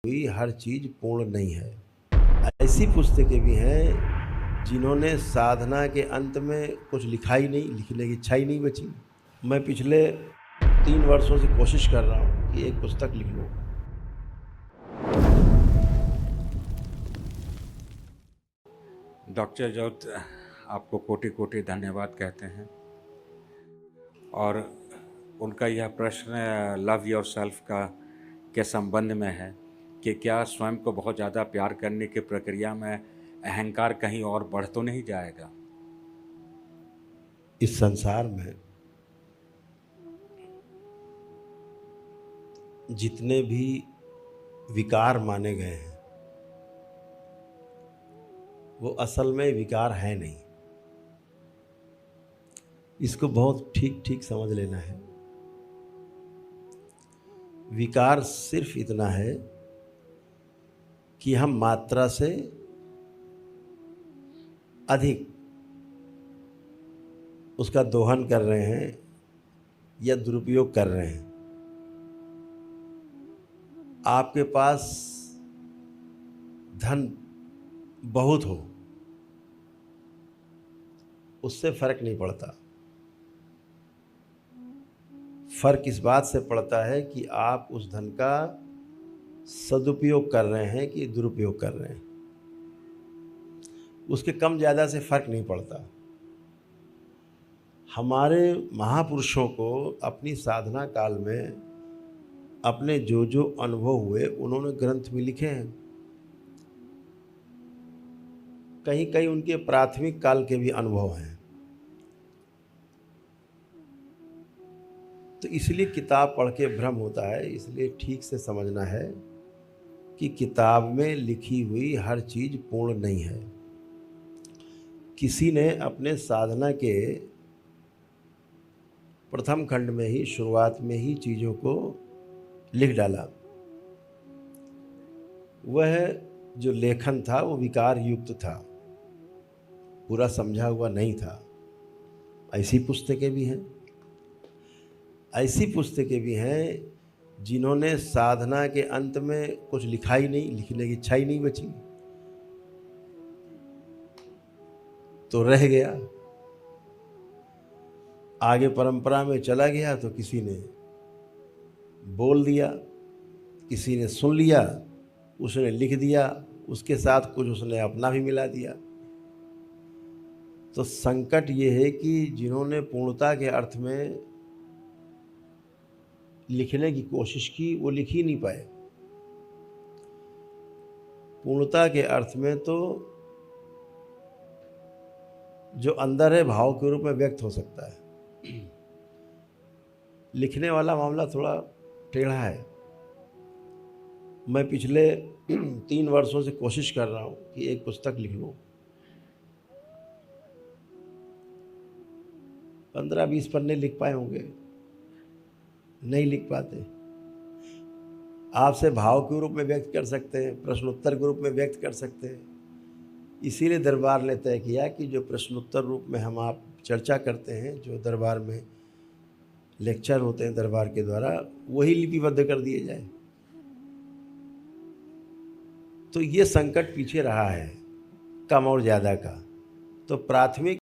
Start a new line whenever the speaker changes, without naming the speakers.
हुई हर चीज़ पूर्ण नहीं है। ऐसी पुस्तकें भी हैं जिन्होंने साधना के अंत में कुछ लिखा ही नहीं, लिखने की इच्छा ही नहीं बची। मैं पिछले 3 वर्षों से कोशिश कर रहा हूँ कि एक पुस्तक लिख लूँ।
डॉक्टर जॉर्ज, आपको कोटि-कोटि धन्यवाद कहते हैं। और उनका यह प्रश्न लव योरसेल्फ का के संबंध में है कि क्या स्वयं को बहुत ज़्यादा प्यार करने की प्रक्रिया में अहंकार कहीं और बढ़ तो नहीं जाएगा?
इस संसार में जितने भी विकार माने गए हैं, वो असल में विकार है नहीं। इसको बहुत ठीक-ठीक समझ लेना है। विकार सिर्फ इतना है कि हम मात्रा से अधिक उसका दोहन कर रहे हैं या दुरुपयोग कर रहे हैं। आपके पास धन बहुत हो, उससे फर्क नहीं पड़ता। फर्क इस बात से पड़ता है कि आप उस धन का सदुपयोग कर रहे हैं कि दुरुपयोग कर रहे हैं। उसके कम ज़्यादा से फर्क नहीं पड़ता। हमारे महापुरुषों को अपनी साधना काल में अपने जो जो अनुभव हुए उन्होंने ग्रंथ में लिखे हैं। कहीं कहीं उनके प्राथमिक काल के भी अनुभव हैं। तो इसलिए किताब पढ़ के भ्रम होता है। इसलिए ठीक से समझना है कि किताब में लिखी हुई हर चीज़ पूर्ण नहीं है। किसी ने अपने साधना के प्रथम खंड में ही, शुरुआत में ही चीज़ों को लिख डाला। वह जो लेखन था वो विकार युक्त था, पूरा समझा हुआ नहीं था। ऐसी पुस्तकें भी हैं। ऐसी पुस्तकें भी हैं जिन्होंने साधना के अंत में कुछ लिखा ही नहीं, लिखने की इच्छा ही नहीं बची, तो रह गया। आगे परंपरा में चला गया तो किसी ने बोल दिया, किसी ने सुन लिया, उसने लिख दिया, उसके साथ कुछ उसने अपना भी मिला दिया। तो संकट ये है कि जिन्होंने पूर्णता के अर्थ में लिखने की कोशिश की वो लिख ही नहीं पाए। पूर्णता के अर्थ में तो जो अंदर है भाव के रूप में व्यक्त हो सकता है। लिखने वाला मामला थोड़ा टेढ़ा है। मैं पिछले 3 वर्षों से कोशिश कर रहा हूँ कि एक पुस्तक लिख लूँ। 15-20 पन्ने लिख पाए होंगे, नहीं लिख पाते। आपसे भाव के रूप में व्यक्त कर सकते हैं, प्रश्नोत्तर के रूप में व्यक्त कर सकते हैं। इसीलिए दरबार ने तय किया कि जो प्रश्नोत्तर रूप में हम आप चर्चा करते हैं, जो दरबार में लेक्चर होते हैं दरबार के द्वारा, वही लिपिबद्ध कर दिए जाए। तो ये संकट पीछे रहा है, कम और ज़्यादा का। तो प्राथमिक